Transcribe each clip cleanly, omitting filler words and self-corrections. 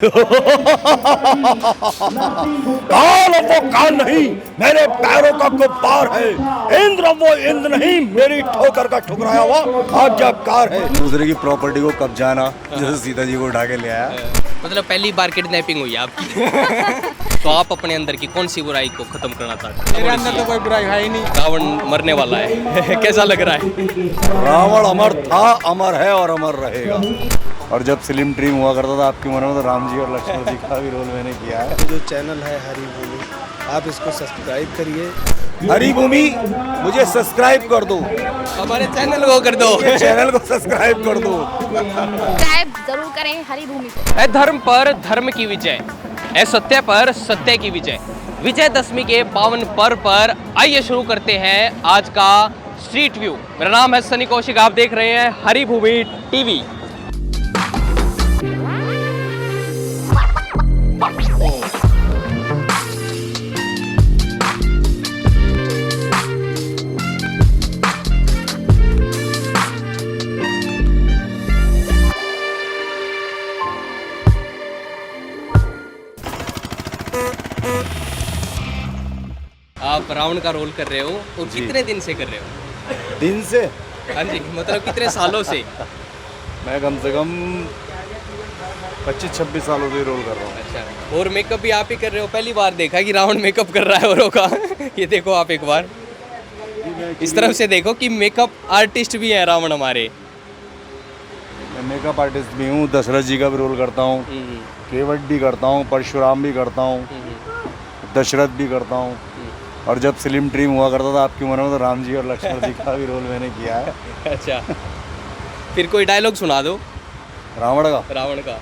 काल अब वो काल नहीं, मेरे पैरों का गुब्बार है। इंद्र अब वो इंद्र नहीं, मेरी ठोकर का ठुकराया हुआ आज्ञाकार है। दूसरे की प्रॉपर्टी को कब्जाना, जैसे सीता जी को उठा के ले आया। मतलब पहली बार किडनैपिंग हुई है आपकी। तो आप अपने अंदर की कौन सी बुराई को खत्म करना चाहते हैं? मेरे अंदर तो कोई बुराई है ही नहीं। रावण मरने वाला है। कैसा लग रहा है? रावण अमर था, अमर है और अमर रहेगा। और जब फिल्म ड्रीम हुआ करता था आपकी मन में, तो राम जी और लक्ष्मण जी का भी रोल मैंने किया है। जो चैनल है हरी भूमि, आप इसको सब्सक्राइब करिए। हरी भूमि मुझे सब्सक्राइब कर दो, हमारे चैनल को कर दो। चैनल को सब्सक्राइब कर दो। सब्सक्राइब जरूर करें हरी भूमि को। धर्म पर धर्म की विजय, सत्य पर सत्य की विजय। विजयदशमी के पावन पर्व पर आइए शुरू करते हैं आज का स्ट्रीट व्यू। मेरा नाम है सनी कौशिक, आप देख रहे हैं हरी भूमि टीवी। आप रावण का रोल कर रहे हो और कितने दिन से कर रहे हो? दिन से हाँ जी, मतलब कितने सालों से? मैं कम से कम 25-26 सालों से रोल कर रहा हूँ। अच्छा, और मेकअप भी आप ही कर रहे हो? पहली बार देखा कि रावण मेकअप कर रहा है औरों का। ये देखो आप एक बार इस तरफ से देखो कि मेकअप आर्टिस्ट भी है रावण हमारे। मैं मेकअप आर्टिस्ट भी हूँ, दशरथ जी का भी रोल करता हूँ, केवट भी करता हूँ, परशुराम भी करता हूँ, दशरथ भी करता हूँ। और जब फिल्म ड्रीम हुआ करता था आपकी मन में, तो राम जी और लक्ष्मण जी का भी रोल मैंने किया है। अच्छा, फिर कोई डायलॉग सुना दो रावण का। रावण का।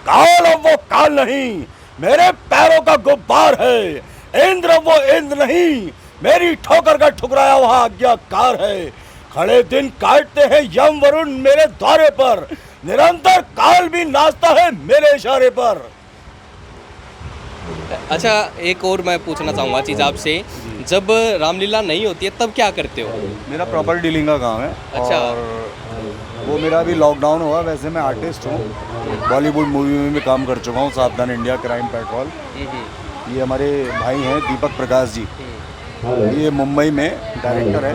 काल अब वो काल नहीं, मेरे पैरों का गुब्बार है। इंद्र अब वो इंद्र नहीं, मेरी ठोकर का ठुकराया हुआ आज्ञाकार है। खड़े दिन काटते हैं यम वरुण मेरे द्वारे पर, निरंतर काल भी नाचता है मेरे इशारे पर। अच्छा, एक और मैं पूछना चाहूँगा चीज़ आपसे, जब रामलीला नहीं होती है तब क्या करते हो? मेरा प्रॉपर डीलिंग का काम है। अच्छा। और वो मेरा अभी लॉकडाउन हुआ। वैसे मैं आर्टिस्ट हूँ, बॉलीवुड मूवी में भी काम कर चुका हूँ, सावधान इंडिया, क्राइम पेट्रोल। ये हमारे भाई हैं दीपक प्रकाश जी, ये मुंबई में डायरेक्टर है।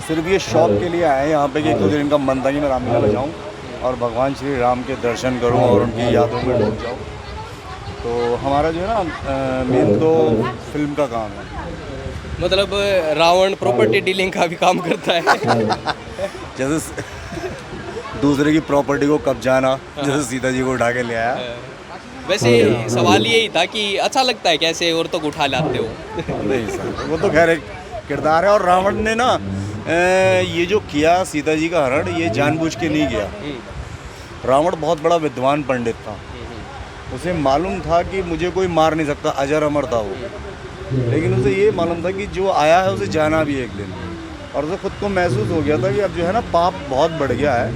सिर्फ ये शौक के लिए आए हैं यहाँ पे कि एक दो दिन इनका मन था कि मैं रामलीला बजाऊँ और भगवान श्री राम के दर्शन करूं और उनकी यादों में डूब जाऊं। तो हमारा जो है ना मेन तो फिल्म का काम है। मतलब रावण प्रॉपर्टी डीलिंग का भी काम करता है। जैसे दूसरे की प्रॉपर्टी को कब्जाना, जैसे सीता जी को उठा के ले आया। वैसे सवाल यही था कि अच्छा लगता है कैसे औरतों को उठा लाते हो? नहीं सर, वो तो खैर एक किरदार है। और रावण ने ना ये जो किया सीता जी का हरण, ये जानबूझ के नहीं किया। रावण बहुत बड़ा विद्वान पंडित था, उसे मालूम था कि मुझे कोई मार नहीं सकता, अजर अमर था वो। लेकिन उसे ये मालूम था कि जो आया है उसे जाना भी एक दिन। और उसे खुद को महसूस हो गया था कि अब जो है ना पाप बहुत बढ़ गया है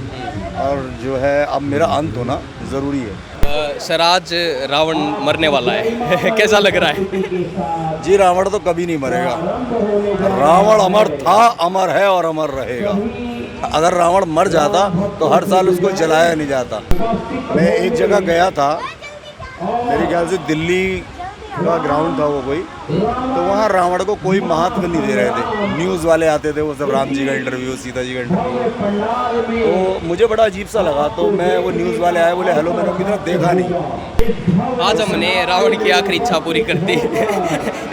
और जो है अब मेरा अंत होना ज़रूरी है। सर, आज रावण मरने वाला है। कैसा लग रहा है? जी, रावण तो कभी नहीं मरेगा। रावण अमर था, अमर है और अमर रहेगा। अगर रावण मर जाता तो हर साल उसको जलाया नहीं जाता। मैं एक जगह गया था, मेरे ख्याल से दिल्ली का ग्राउंड था वो कोई, तो वहाँ रावण को कोई महत्व नहीं दे रहे थे। न्यूज़ वाले आते थे, वो सब राम जी का इंटरव्यू, सीता जी का इंटरव्यू। तो मुझे बड़ा अजीब सा लगा, तो मैं, वो न्यूज़ वाले आए, बोले हेलो, मैंने उनकी तरफ देखा नहीं। आज हमने रावण की आखिरी इच्छा पूरी कर दी।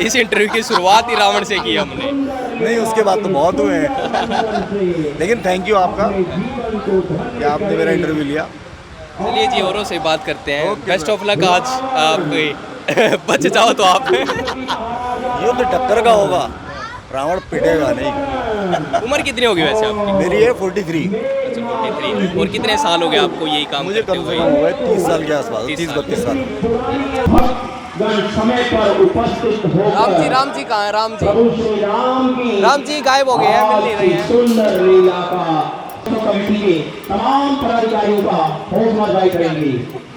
इस इंटरव्यू की शुरुआत ही रावण से की हमने। नहीं, उसके बाद तो बहुत हुए हैं। लेकिन थैंक यू आपका कि आपने मेरा इंटरव्यू लिया। चलिए जी, औरों से बात करते हैं। बेस्ट ऑफ लक आज आप बच जाओ तो आप। ये तो टक्कर का होगा, रावण पिटेगा नहीं। उम्र कितनी होगी वैसे आपकी? मेरी है 43। अच्छा, 43। और कितने साल हो गए आपको यही काम मुझे करते कम से हुए? कम हो गए 30 साल के आसपास, 30-32 साल। राम जी कहाँ है? राम जी गायब हो गए हैं, मिल नहीं रहे हैं। कमेटी के तमाम पदाधिकारियों का हौसला अफजाई करेंगे।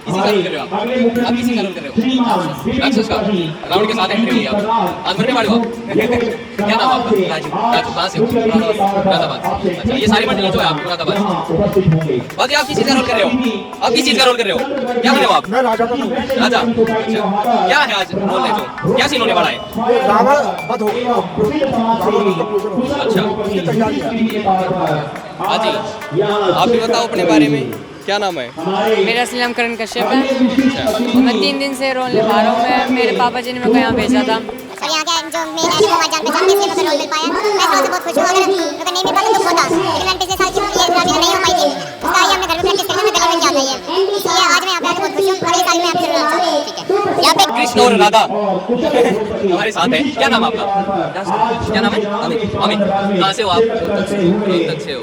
किसी का रोल कर रहे हो आप? आप किसी का रोल कर रहे हो? राक्षस का? रावण के साथ एंट्री हुई आप। आज मरने वाले हो आप। क्या नाम आपका? राजू। राजू कहाँ से हो? मुरादाबाद। अच्छा, ये सारी मंडली जो है आप मुरादाबाद से। बाकी आप किस चीज़ का रोल कर रहे हो? आप किस चीज़ का रोल कर रहे हो? क्या बने हो आप? मैं राजा का राजा। अच्छा, क्या है आज रोल है जो? क्या सीन होने वाला है? रावण वध हो अच्छा, उसकी तैयारी है। हाँ जी, आप भी बताओ अपने बारे में, क्या नाम है? मेरा नाम करण कश्यप है और मैं 3 दिन से रोल निभा रहा हूँ। मैं मेरे पापा जी ने मेरे को यहाँ भेजा था। और यहाँ के जो मेन है वो जान पहचान इसलिए मुझे रोल मिल पाया। मैं इससे बहुत खुश हूँ। अगर मुझे नहीं मिल पाता तो होता, लेकिन मैंने पिछले साल की ये रामलीला नहीं हो पाई थी, उसका ही हमने घर में प्रैक्टिस करके मैं गले में क्या था ये, इसलिए आज मैं यहाँ पे आके बहुत खुश हूँ। अगले साल में आपसे रोल चाहता हूँ। ठीक है, यहाँ पे कृष्ण और राधा हमारे साथ है। क्या नाम आपका? क्या नाम है? अमित। अमित, कहाँ से हो आप? रोहतक से हो।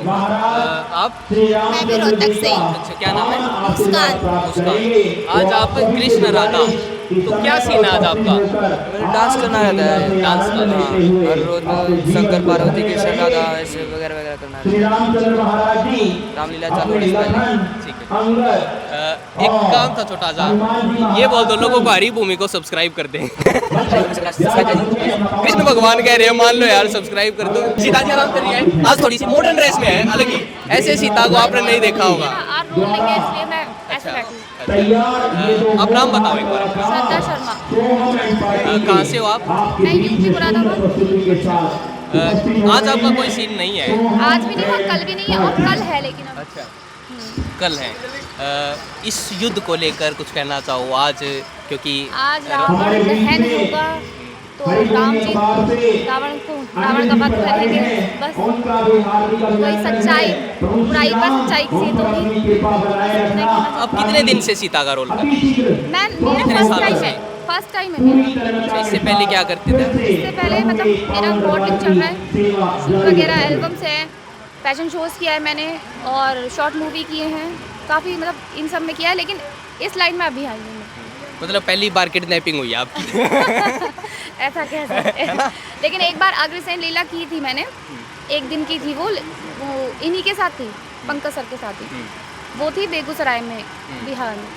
आप? मैं भी रोहतक से ही। अच्छा, क्या नाम है? मुस्कान। मुस्कान। आज आप कृष्ण राधा, तो क्या सीन है आज आपका? मुझे डांस करना रहता है। डांस करना है। और रोज शंकर पार्वती के राधा ऐसे वगैरह वगैरह करना रहता है। रामलीला चालू होने से पहले। ठीक है। एक काम था छोटा सा, ये बोल दो लोगों को हरी भूमि को सब्सक्राइब कर दें। कृष्ण भगवान कह रहे हैं, मान लो यार सब्सक्राइब कर दो। सीता जी आराम कर रही है, आज थोड़ी सी मॉडर्न ड्रेस में है, अलग ही। ऐसे सीता को आपने नहीं देखा होगा। आप रोल लेंगे इसलिए मैं ऐसे बैठी हूँ। आप नाम बताओ एक बार। श्रद्धा शर्मा। कहाँ से हो आप? मैं यूपी मुरादाबाद। आज आपका कोई सीन नहीं है? आज भी नहीं और कल भी नहीं है और कल है लेकिन अब अच्छा, कल है। इस युद्ध को लेकर कुछ कहना चाहो आज, क्योंकि आज रावण दहन होगा तो रावण का वध करेंगे। बस कोई सच्चाई बुराई पर सच्चाई की जीत होगी। अब कितने दिन से सीता का रोल कर रहे हैं? मैं कितने मेरा सालों से? फर्स्ट टाइम है मेरा। अच्छा, इससे पहले क्या करते थे? इससे पहले मतलब मेरा रिकॉर्डिंग चल रहा है, शूट वगैरह एल्बम्स है, फैशन शोज़ किया है मैंने और शॉर्ट मूवी किए हैं, काफ़ी मतलब इन सब में किया है, लेकिन इस लाइन में अभी आई हूँ मैं। मतलब पहली बार किडनैपिंग हुई आपकी? ऐसा कह सकते हैं। लेकिन एक बार अग्रसेन लीला की थी मैंने, एक दिन की थी वो इन्हीं के साथ थी, पंकज सर के साथ ही। वो थी बेगूसराय में, बिहार में।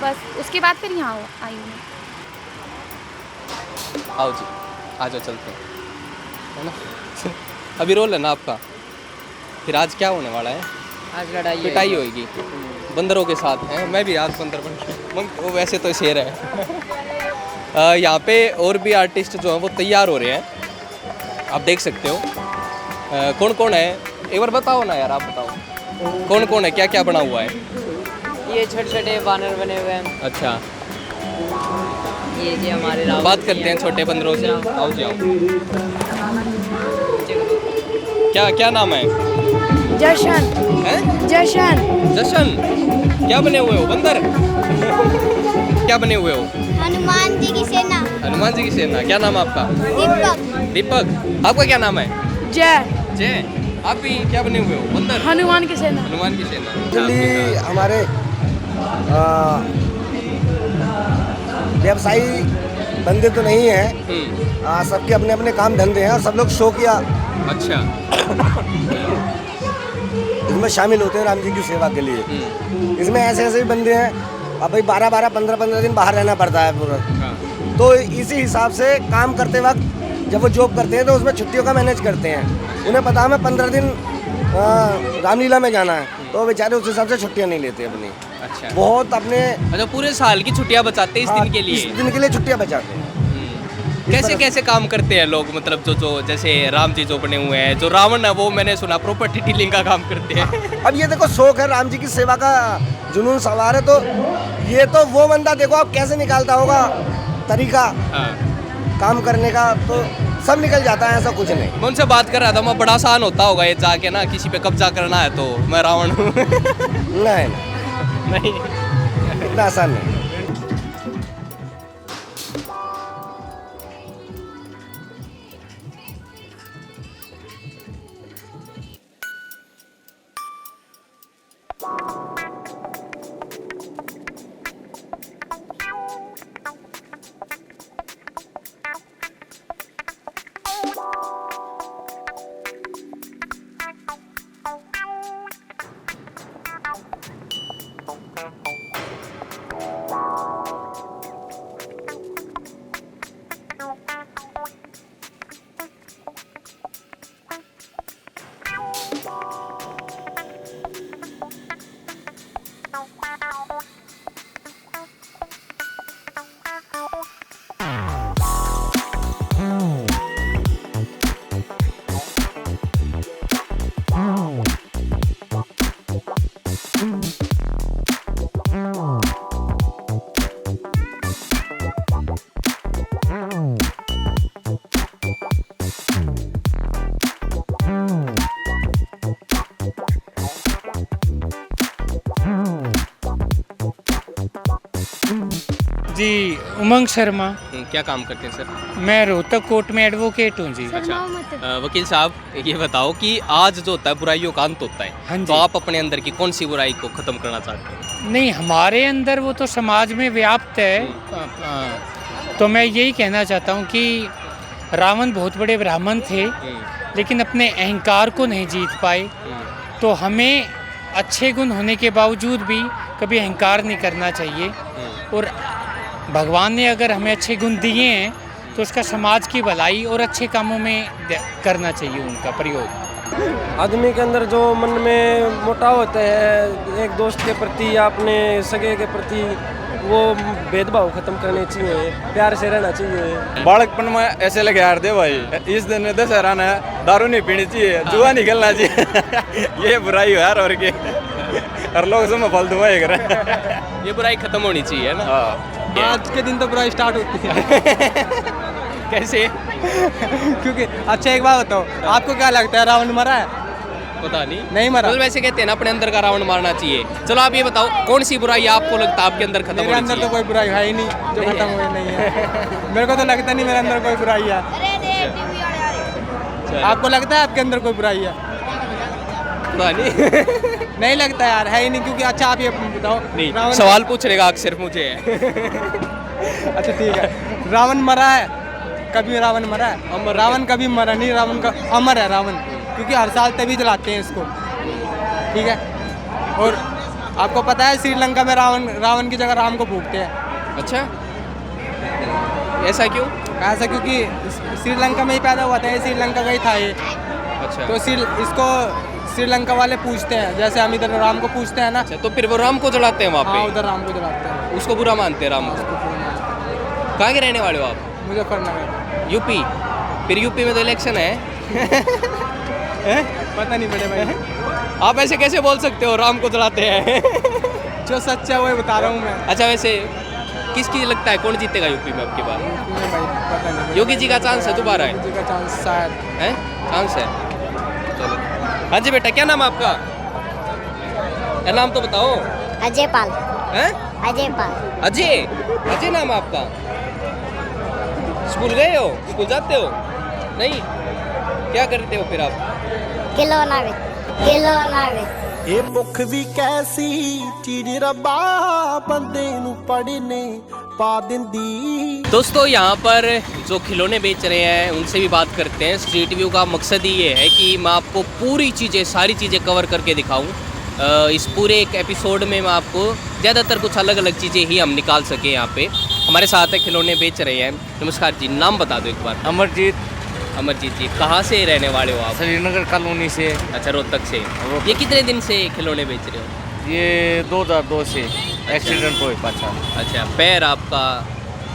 बस उसके बाद फिर यहाँ आई हूँ। आओ जी, आ जाओ, चलते हैं, है ना? अभी रोल है ना आपका? फिर आज क्या होने वाला है? आज लड़ाई पिटाई होगी बंदरों के साथ है। मैं भी आज बंदर बन, वो वैसे तो शेर है। यहाँ पे और भी आर्टिस्ट जो हैं वो तैयार हो रहे हैं, आप देख सकते हो। कौन कौन है एक बार बताओ ना यार, आप बताओ कौन कौन है, क्या क्या बना हुआ है? ये छोटे छोटे बानर बने हुए हैं। अच्छा, ये जी हमारे रावण बात करते हैं छोटे बंदरों से। आओ जी, आओ। क्या क्या नाम है? जशन। हैं? जशन। जशन। क्या बने हुए हो? बंदर? क्या बने हुए हो? हनुमान जी की सेना। हनुमान जी की सेना। क्या नाम है आपका? दीपक। दीपक। आपका क्या नाम है? जय। जय। आप भी क्या बने हुए हो? बंदर? हनुमान की सेना। हनुमान की सेना। एक्चुअली हमारे व्यवसायी बंदे तो नहीं हैं, सबके अपने अपने काम धंधे हैं और सब लोग शो किया अच्छा। इसमें शामिल होते हैं राम जी की सेवा के लिए। इसमें ऐसे ऐसे भी बंदे हैं, अब भाई 12-12, 15-15 दिन बाहर रहना पड़ता है पूरा। तो इसी हिसाब से काम करते वक्त जब वो जॉब करते हैं तो उसमें छुट्टियों का मैनेज करते हैं। उन्हें पता है मैं 15 दिन रामलीला में जाना है, तो बेचारे उस हिसाब से छुट्टियाँ नहीं लेते अपनी। अच्छा, बहुत अपने अच्छा, पूरे साल की छुट्टियां बचाते हैं इस दिन के लिए? इस दिन के लिए छुट्टियाँ बचाते हैं। कैसे कैसे काम करते हैं लोग? मतलब जो जैसे राम जी जो बने हुए हैं, जो रावण है वो मैंने सुना प्रॉपर्टी डीलिंग का काम करते हैं। अब ये देखो शौक है, राम जी की सेवा का जुनून सवार है, तो ये तो वो बंदा देखो आप कैसे निकालता होगा तरीका काम करने का, तो सब निकल जाता है, ऐसा कुछ नहीं। मैं उनसे बात कर रहा था, मैं बड़ा आसान होता होगा ये जाके ना किसी पे कब्जा करना है तो मैं रावण हूँ। नहीं नहीं, इतना आसान नहीं। जी उमंग शर्मा। क्या काम करते हैं सर? मैं रोहतक कोर्ट में एडवोकेट हूँ जी। अच्छा वकील साहब ये बताओ कि आज जो होता है बुराइयों का अंत होता हाँ है, जी। तो आप अपने अंदर की कौन सी बुराई को खत्म करना चाहते हैं? नहीं, हमारे अंदर वो तो समाज में व्याप्त है। तो मैं यही कहना चाहता हूँ कि रावण बहुत बड़े ब्राह्मण थे, लेकिन अपने अहंकार को नहीं जीत पाए। तो हमें अच्छे गुण होने के बावजूद भी कभी अहंकार नहीं करना चाहिए। और भगवान ने अगर हमें अच्छे गुण दिए हैं तो उसका समाज की भलाई और अच्छे कामों में करना चाहिए उनका प्रयोग। आदमी के अंदर जो मन में मोटाव होते हैं एक दोस्त के प्रति या अपने सगे के प्रति, वो भेदभाव खत्म करने चाहिए, प्यार से रहना चाहिए। बालकपन में ऐसे लगे यार दे भाई इस दिन दशहरा है, दारू नहीं पीनी चाहिए, जुआ नहीं खेलना चाहिए। ये बुराई है यार और के और लोग सब फालतू में कर ये बुराई खत्म होनी चाहिए ना। आज के दिन तो बुराई स्टार्ट होती है। कैसे? क्योंकि अच्छा एक बात बताओ, आपको क्या लगता है रावण मरा है? पता नहीं मरा। मतलब वैसे कहते हैं ना अपने अंदर का रावण मारना चाहिए। चलो आप ये बताओ कौन सी बुराई आपको लगता है आपके अंदर खत्म मेरे होनी अंदर तो चाहिए? कोई बुराई है ही नहीं जो खत्म हुई नहीं है। मेरे को तो लगता नहीं मेरे अंदर कोई बुराई है। आपको लगता है आपके अंदर कोई बुराई है? पता नहीं। नहीं लगता यार, है ही नहीं। क्योंकि अच्छा आप ये बताओ, नहीं सवाल पूछने का हक सिर्फ मुझे है। अच्छा ठीक है, रावण मरा है? कभी रावण मरा है? रावण कभी मरा नहीं, रावण का अमर है रावण, क्योंकि हर साल तभी जलाते हैं इसको। ठीक है, और आपको पता है श्रीलंका में रावण की जगह राम को फूकते हैं। अच्छा ऐसा क्यों? ऐसा क्योंकि श्रीलंका में ही पैदा हुआ था, ये श्रीलंका का ही था ये। अच्छा तो इसको श्रीलंका वाले पूछते हैं, जैसे हम इधर राम को पूछते हैं ना। अच्छा तो फिर वो राम को जलाते हैं वहाँ हाँ, पे? उधर राम को जलाते हैं, उसको बुरा मानते हैं राम को। कहाँ के रहने वाले हो आप? मुजफ्फरनगर। यूपी? फिर यूपी में तो इलेक्शन है। पता नहीं बड़े भाई। आप ऐसे कैसे बोल सकते हो राम को जलाते हैं? जो सच है वही बता रहा हूँ मैं। अच्छा वैसे किसकी लगता है कौन जीतेगा यूपी में अब की बार? भाई पता नहीं। योगी जी का चांस है दोबारा? योगी जी का चांस शायद है, चांस है। चलो हाँ जी बेटा, क्या नाम है आपका? क्या नाम तो बताओ। अजय पाल। हैं? अजय पाल। अजय? अजय नाम है आपका? स्कूल गए हो? स्कूल जाते हो? नहीं? क्या करते हो फिर आप? खिलौना बेच। ਇਹ ਭੁੱਖ ਵੀ ਕੈਸੀ ਚੀਜ਼ ਰੱਬਾ ਬੰਦੇ ਨੂੰ ਪੜਨੇ ਪਾ ਦਿੰਦੀ। दोस्तों यहाँ पर जो खिलौने बेच रहे हैं उनसे भी बात करते हैं। स्ट्रीट व्यू का मकसद ही ये है कि मैं आपको पूरी चीज़ें सारी चीज़ें कवर करके दिखाऊं। इस पूरे एक एपिसोड में मैं आपको ज़्यादातर कुछ अलग अलग चीज़ें ही हम निकाल सकें। यहाँ पे हमारे साथ है खिलौने बेच रहे हैं। नमस्कार जी, नाम बता दो एक बार। अमरजीत। अमरजीत जी, कहाँ से रहने वाले हो आप? श्रीनगर कॉलोनी से। अच्छा रोहतक से। ये कितने दिन से खिलौने बेच रहे हो? ये 2002 से एक्सीडेंट हुए पाछा। अच्छा पैर आपका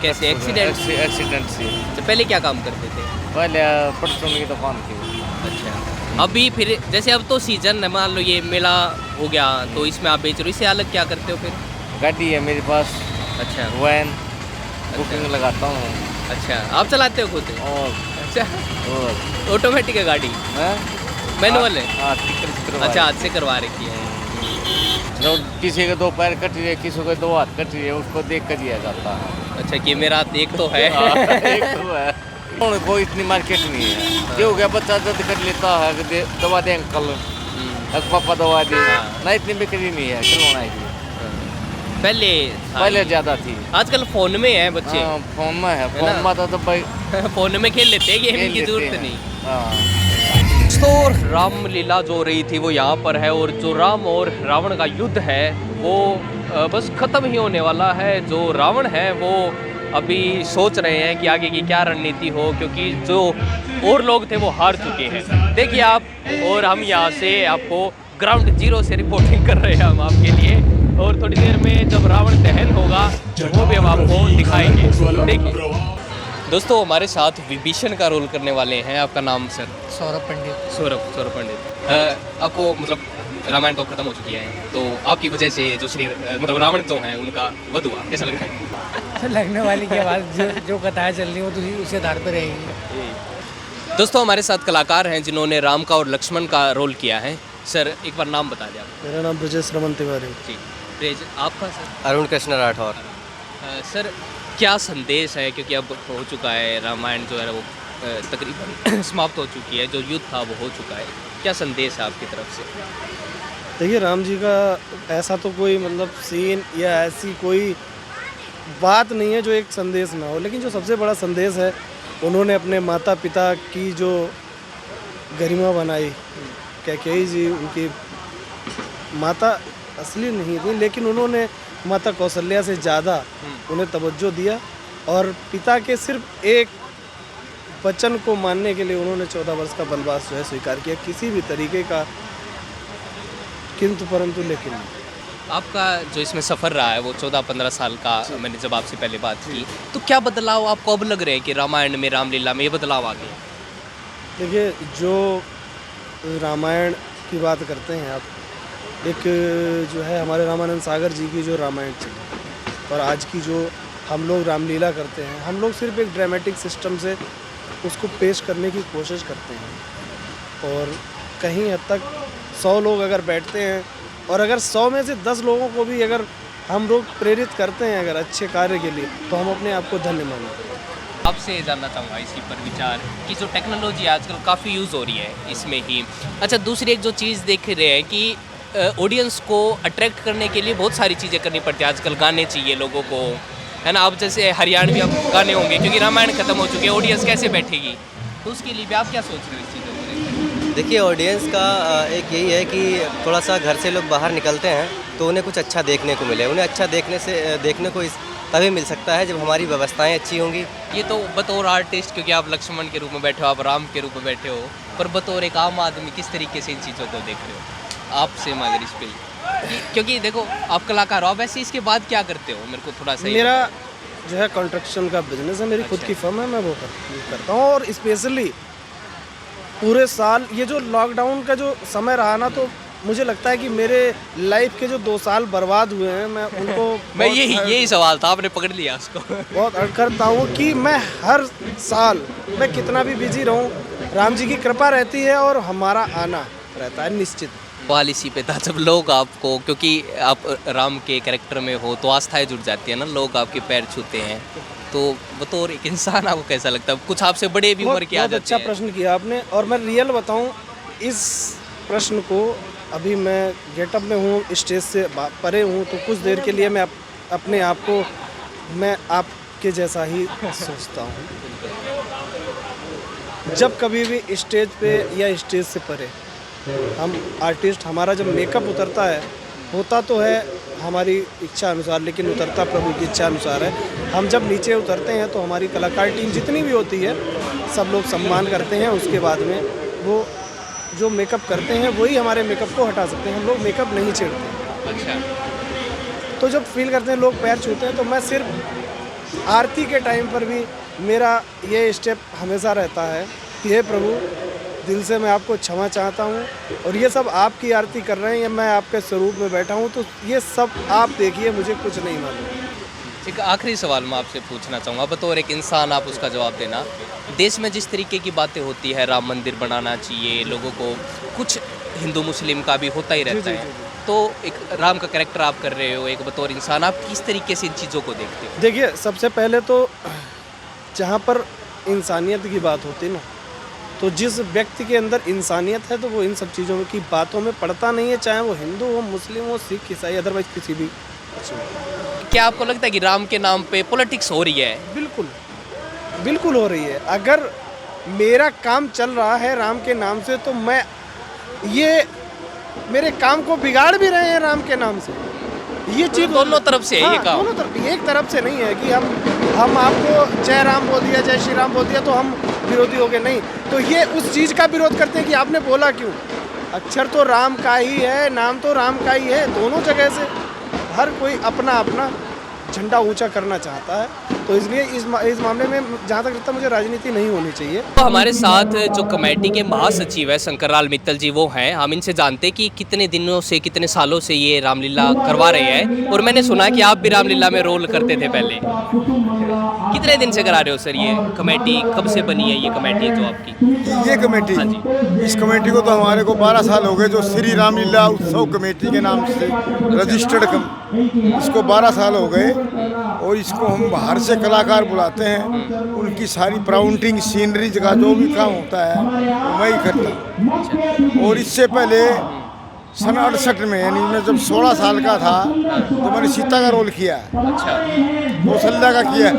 कैसे एक्सीडेंट? एक्सीडेंट से। अच्छा पहले क्या काम करते थे? पहले परचून की दुकान थी। अच्छा अभी फिर जैसे अब तो सीजन है, मान लो ये मेला हो गया तो इसमें आप बेच रहे हो, इससे अलग क्या करते हो फिर? गाड़ी है मेरे पास। अच्छा वैन बुकिंग लगाता हूँ। अच्छा आप चलाते हो खुद? और अच्छा ऑटोमेटिक है गाड़ी? मैनुअल है? अच्छा हाथ से करवा रखी है। जो किसी के 2 पैर कट रही है, किसी के 2 हाथ कट रही है, उसको देख कर दिया जाता है। अच्छा कि मेरा एक तो है। एक तो है। कोई इतनी मार्केट नहीं है। क्यों क्या बच्चा जल्द कर लेता है, दवा दे अंकल, पापा दवा दे ना, इतनी बिक्री नहीं है खिलौना की। पहले ज़्यादा थी, आजकल फोन में है बच्चे। फोन में है, फोन में तो भाई फोन में खेल लेते हैं, गेमिंग की जरूरत नहीं। तो रामलीला जो रही थी वो यहाँ पर है, और जो राम और रावण का युद्ध है वो बस ख़त्म ही होने वाला है। जो रावण है वो अभी सोच रहे हैं कि आगे की क्या रणनीति हो, क्योंकि जो और लोग थे वो हार चुके हैं। देखिए आप, और हम यहाँ से आपको ग्राउंड जीरो से रिपोर्टिंग कर रहे हैं हम आपके लिए, और थोड़ी देर में जब रावण दहन होगा वो भी हम आपको दिखाएंगे। देखिए दोस्तों हमारे साथ विभीषण का रोल करने वाले हैं। आपका नाम सर? सौरभ पंडित। सौरभ पंडित। आपको मतलब रामायण तो खत्म हो चुकी है, तो आपकी वजह से जो श्री मतलब रावण तो है उनका वध हुआ, कैसा लग रहा है? लगने वाली की आवाज़ जो कथाएं चल रही वो तो उसी आधार पर रहेगी। दोस्तों हमारे साथ कलाकार हैं जिन्होंने राम का और लक्ष्मण का रोल किया है। सर एक बार नाम बता दें आप। मेरा नाम ब्रजेश रमन तिवारी। जी ब्रज, आपका सर? अरुण कृष्ण राठौर। सर क्या संदेश है, क्योंकि अब हो चुका है रामायण जो है वो तकरीबन समाप्त हो चुकी है, जो युद्ध था वो हो चुका है, क्या संदेश है आपकी तरफ से? देखिए राम जी का ऐसा तो कोई मतलब सीन या ऐसी कोई बात नहीं है जो एक संदेश ना हो, लेकिन जो सबसे बड़ा संदेश है उन्होंने अपने माता पिता की जो गरिमा बनाई, कैकेयी जी उनकी माता असली नहीं थी, लेकिन उन्होंने माता कौशल्या से ज़्यादा उन्हें तवज्जो दिया और पिता के सिर्फ एक वचन को मानने के लिए उन्होंने 14 वर्ष का वनवास जो है स्वीकार किया, किसी भी तरीके का किंतु परंतु लेकिन नहीं। आपका जो इसमें सफ़र रहा है वो 14-15 साल का, मैंने जब आपसे पहले बात की, तो क्या बदलाव आपको अब लग रहे हैं कि रामायण में, रामलीला में ये बदलाव आ गया? देखिए जो रामायण की बात करते हैं आप, एक जो है हमारे रामानंद सागर जी की जो रामायण चली और आज की जो हम लोग रामलीला करते हैं, हम लोग सिर्फ एक ड्रामेटिक सिस्टम से उसको पेश करने की कोशिश करते हैं और कहीं हद तक 100 लोग अगर बैठते हैं और अगर 100 में से 10 लोगों को भी अगर हम लोग प्रेरित करते हैं अगर अच्छे कार्य के लिए, तो हम अपने आप को धन्य मानते हैं। आपसे जानना चाहूँगा इसी पर विचार कि जो टेक्नोलॉजी आजकल काफ़ी यूज़ हो रही है इसमें ही। अच्छा, दूसरी एक जो चीज़ देख रहे हैं कि ऑडियंस को अट्रैक्ट करने के लिए बहुत सारी चीज़ें करनी पड़ती है आजकल, गाने चाहिए लोगों को, है ना। अब जैसे हरियाणवी अब गाने होंगे क्योंकि रामायण खत्म हो चुकी है, ऑडियंस कैसे बैठेगी, तो उसके लिए भी आप क्या सोच रहे हो इस चीज़ों को? देखिए ऑडियंस का एक यही है कि थोड़ा सा घर से लोग बाहर निकलते हैं तो उन्हें कुछ अच्छा देखने को मिले, उन्हें अच्छा देखने को तभी मिल सकता है जब हमारी व्यवस्थाएं अच्छी होंगी। ये तो बतौर आर्टिस्ट, क्योंकि आप लक्ष्मण के रूप में बैठे हो, आप राम के रूप में बैठे हो, पर बतौर एक आम आदमी किस तरीके से इन चीज़ों को देख रहे हो? आपसे मगर इस पर, क्योंकि देखो आप कलाकार हो, वैसे इसके बाद क्या करते हो, मेरे को थोड़ा सा। मेरा जो है कंस्ट्रक्शन का बिजनेस है, मेरी खुद की फर्म है, मैं वो करता हूँ और स्पेशली पूरे साल ये जो लॉकडाउन का जो समय रहा ना, तो मुझे लगता है कि मेरे लाइफ के जो 2 साल बर्बाद हुए हैं, मैं उनको मैं यही सवाल था, आपने पकड़ लिया उसको। बहुत अर्ज करता हूँ कि मैं हर साल, मैं कितना भी बिजी रहूँ, राम जी की कृपा रहती है और हमारा आना रहता है निश्चित। सवाल इसी पे था, जब लोग आपको, क्योंकि आप राम के कैरेक्टर में हो तो आस्थाएं जुड़ जाती है ना, लोग आपके पैर छूते हैं, तो बतौर एक इंसान आपको कैसा लगता है? कुछ आपसे बड़े भी उम्र के आ जाते हैं। अच्छा प्रश्न किया आपने, और मैं रियल बताऊं इस प्रश्न को, अभी मैं गेटअप में हूँ, स्टेज से परे हूँ, तो कुछ देर के लिए मैं अपने आप को मैं आपके जैसा ही सोचता हूँ। जब कभी भी स्टेज पे या स्टेज से परे हम आर्टिस्ट, हमारा जब मेकअप उतरता है, होता तो है हमारी इच्छा अनुसार, लेकिन उतरता प्रभु की इच्छा अनुसार है। हम जब नीचे उतरते हैं तो हमारी कलाकार टीम जितनी भी होती है, सब लोग सम्मान करते हैं, उसके बाद में वो जो मेकअप करते हैं वही हमारे मेकअप को हटा सकते हैं, हम लोग मेकअप नहीं छेड़ते। अच्छा। तो जब फील करते हैं लोग पैर छूते हैं, तो मैं सिर्फ आरती के टाइम पर भी मेरा ये स्टेप हमेशा रहता है कि हे प्रभु, दिल से मैं आपको क्षमा चाहता हूँ और ये सब आपकी आरती कर रहे हैं या मैं आपके स्वरूप में बैठा हूँ, तो ये सब आप देखिए, मुझे कुछ नहीं मालूम। एक आखिरी सवाल मैं आपसे पूछना चाहूँगा, बतौर एक इंसान आप उसका जवाब देना। देश में जिस तरीके की बातें होती है, राम मंदिर बनाना चाहिए लोगों को, कुछ हिंदू मुस्लिम का भी होता ही रहता है, तो एक राम का कैरेक्टर आप कर रहे हो, एक बतौर इंसान आप किस तरीके से इन चीज़ों को देखते हो? देखिए सबसे पहले तो जहाँ पर इंसानियत की बात होती है ना, तो जिस व्यक्ति के अंदर इंसानियत है तो वो इन सब चीज़ों की बातों में पड़ता नहीं है, चाहे वो हिंदू हो, मुस्लिम हो, सिख, ईसाई, अदरवाइज किसी भी। क्या आपको लगता है कि राम के नाम पे पॉलिटिक्स हो रही है? बिल्कुल बिल्कुल हो रही है। अगर मेरा काम चल रहा है राम के नाम से, तो मैं ये मेरे काम को बिगाड़ भी रहे हैं राम के नाम से। ये चीज़ दोनों तरफ से है ये काम। दोनों तरफ, एक तरफ से नहीं है कि हम आपको जय राम बोल दिया, जय श्री राम बोल दिया तो हम विरोधी हो गए, नहीं। तो ये उस चीज़ का विरोध करते हैं कि आपने बोला क्यों। अक्षर तो राम का ही है, नाम तो राम का ही है, दोनों जगह से हर कोई अपना अपना झंडा ऊंचा करना चाहता है। तो इसलिए इस मामले में जहाँ तक लगता है मुझे राजनीति नहीं होनी चाहिए। तो हमारे साथ जो कमेटी के महासचिव है शंकरलाल मित्तल जी वो हैं, हम इनसे जानते हैं कि कितने दिनों से कितने सालों से ये रामलीला करवा रहे हैं। और मैंने सुना कि आप भी रामलीला में रोल करते थे पहले, कितने दिन से करा रहे हो सर? ये कमेटी कब से बनी है, ये कमेटी जो आपकी? ये कमेटी, हाँ जी। इस कमेटी को तो हमारे को 12 साल हो गए, जो श्री रामलीला उत्सव कमेटी के नाम से रजिस्टर्ड इसको 12 साल हो गए। और इसको हम बाहर से कलाकार बुलाते हैं, उनकी सारी प्राउंटिंग सीनरी का जो भी काम होता है वो मैं ही करता हूँ। और इससे पहले सन 68 में, यानी मैं जब 16 साल का था, तो मैंने सीता का रोल किया है, कौशल्या का किया है,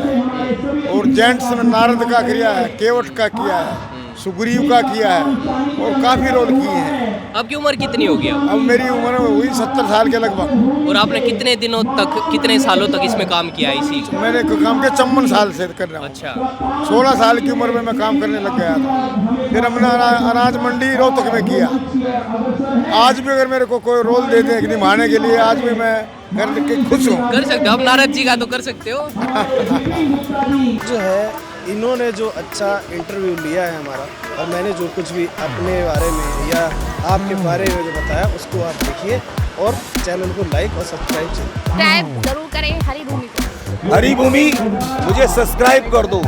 और जेंट्स में नारद का किया है, केवट का किया है, सुग्रीव का किया है, और काफ़ी रोल किए हैं। आपकी उम्र कितनी होगी अब मेरी उम्र हुई 70 साल के लगभग। और आपने कितने दिनों तक, कितने सालों तक इसमें काम किया इसी? मैंने काम किया 54 साल से कर रहा हूँ। अच्छा। 16 साल की उम्र में मैं काम करने लग गया था। फिर हमने अनाज मंडी रोहतक में किया। आज भी अगर मेरे को कोई रोल दे दे निभाने के लिए, आज भी मैं करने के खुश हूँ। कर सकते हो आप, नारद जी का तो कर सकते हो। जो है इन्होंने जो अच्छा इंटरव्यू लिया है हमारा, और मैंने जो कुछ भी अपने बारे में या आपके बारे में जो बताया उसको आप देखिए, और चैनल को लाइक और सब्सक्राइब जरूर करें हरी भूमि को। हरी भूमि मुझे सब्सक्राइब कर दो।